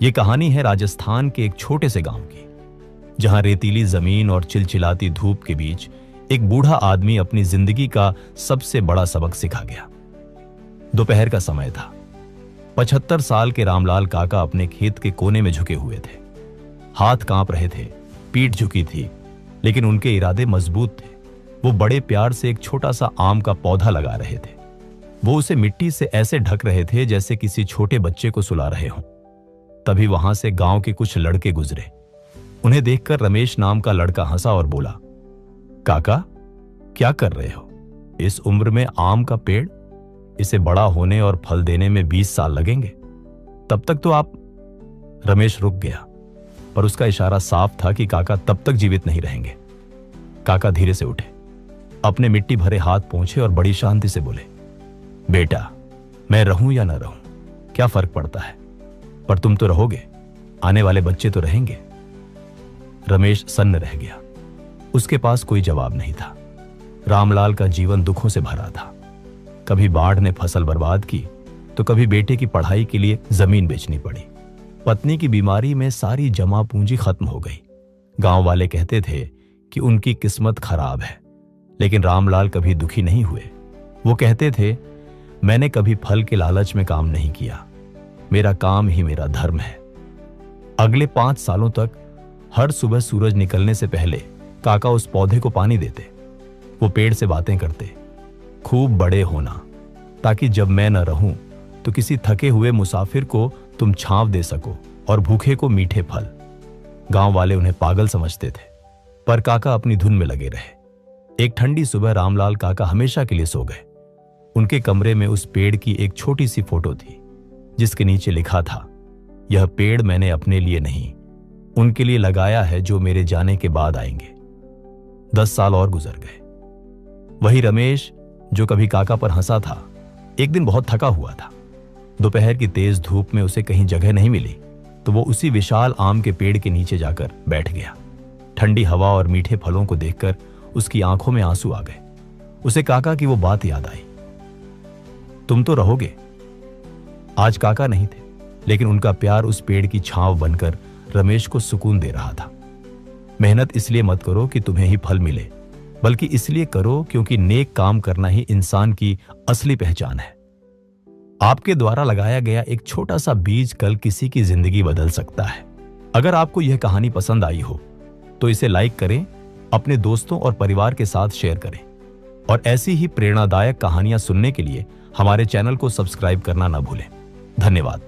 ये कहानी है राजस्थान के एक छोटे से गांव की, जहां रेतीली जमीन और चिलचिलाती धूप के बीच एक बूढ़ा आदमी अपनी जिंदगी का सबसे बड़ा सबक सिखा गया। दोपहर का समय था। 75 साल के रामलाल काका अपने खेत के कोने में झुके हुए थे। हाथ कांप रहे थे, पीठ झुकी थी, लेकिन उनके इरादे मजबूत थे। वो बड़े प्यार से एक छोटा सा आम का पौधा लगा रहे थे। वो उसे मिट्टी से ऐसे ढक रहे थे जैसे किसी छोटे बच्चे को सुला रहे हों। तभी वहां से गांव के कुछ लड़के गुजरे। उन्हें देखकर रमेश नाम का लड़का हंसा और बोला, काका, क्या कर रहे हो? इस उम्र में आम का पेड़? इसे बड़ा होने और फल देने में 20 साल लगेंगे। तब तक तो आप। रमेश रुक गया, पर उसका इशारा साफ था कि काका तब तक जीवित नहीं रहेंगे। काका धीरे से उठे, अपने मिट्टी भरे हाथ पोंछे और बड़ी शांति से बोले, बेटा, मैं रहूं या ना रहूं, क्या फर्क पड़ता है? पर तुम तो रहोगे, आने वाले बच्चे तो रहेंगे। रमेश सन्न रह गया। उसके पास कोई जवाब नहीं था। रामलाल का जीवन दुखों से भरा था। कभी बाढ़ ने फसल बर्बाद की, तो कभी बेटे की पढ़ाई के लिए जमीन बेचनी पड़ी। पत्नी की बीमारी में सारी जमा पूंजी खत्म हो गई। गांव वाले कहते थे कि उनकी किस्मत खराब है, लेकिन रामलाल कभी दुखी नहीं हुए। वो कहते थे, मैंने कभी फल के लालच में काम नहीं किया, मेरा काम ही मेरा धर्म है। अगले 5 सालों तक हर सुबह सूरज निकलने से पहले काका उस पौधे को पानी देते। वो पेड़ से बातें करते, खूब बड़े होना, ताकि जब मैं न रहूं तो किसी थके हुए मुसाफिर को तुम छांव दे सको और भूखे को मीठे फल। गांव वाले उन्हें पागल समझते थे, पर काका अपनी धुन में लगे रहे। एक ठंडी सुबह रामलाल काका हमेशा के लिए सो गए। उनके कमरे में उस पेड़ की एक छोटी सी फोटो थी, जिसके नीचे लिखा था, यह पेड़ मैंने अपने लिए नहीं, उनके लिए लगाया है जो मेरे जाने के बाद आएंगे। 10 साल और गुजर गए। वही रमेश जो कभी काका पर हंसा था, एक दिन बहुत थका हुआ था। दोपहर की तेज धूप में उसे कहीं जगह नहीं मिली, तो वो उसी विशाल आम के पेड़ के नीचे जाकर बैठ गया। ठंडी हवा और मीठे फलों को देखकर उसकी आंखों में आंसू आ गए। उसे काका की वो बात याद आई, तुम तो रहोगे। आज काका नहीं थे, लेकिन उनका प्यार उस पेड़ की छांव बनकर रमेश को सुकून दे रहा था। मेहनत इसलिए मत करो कि तुम्हें ही फल मिले, बल्कि इसलिए करो क्योंकि नेक काम करना ही इंसान की असली पहचान है। आपके द्वारा लगाया गया एक छोटा सा बीज कल किसी की जिंदगी बदल सकता है। अगर आपको यह कहानी पसंद आई हो तो इसे लाइक करें, अपने दोस्तों और परिवार के साथ शेयर करें, और ऐसी ही प्रेरणादायक कहानियां सुनने के लिए हमारे चैनल को सब्सक्राइब करना न भूलें। धन्यवाद।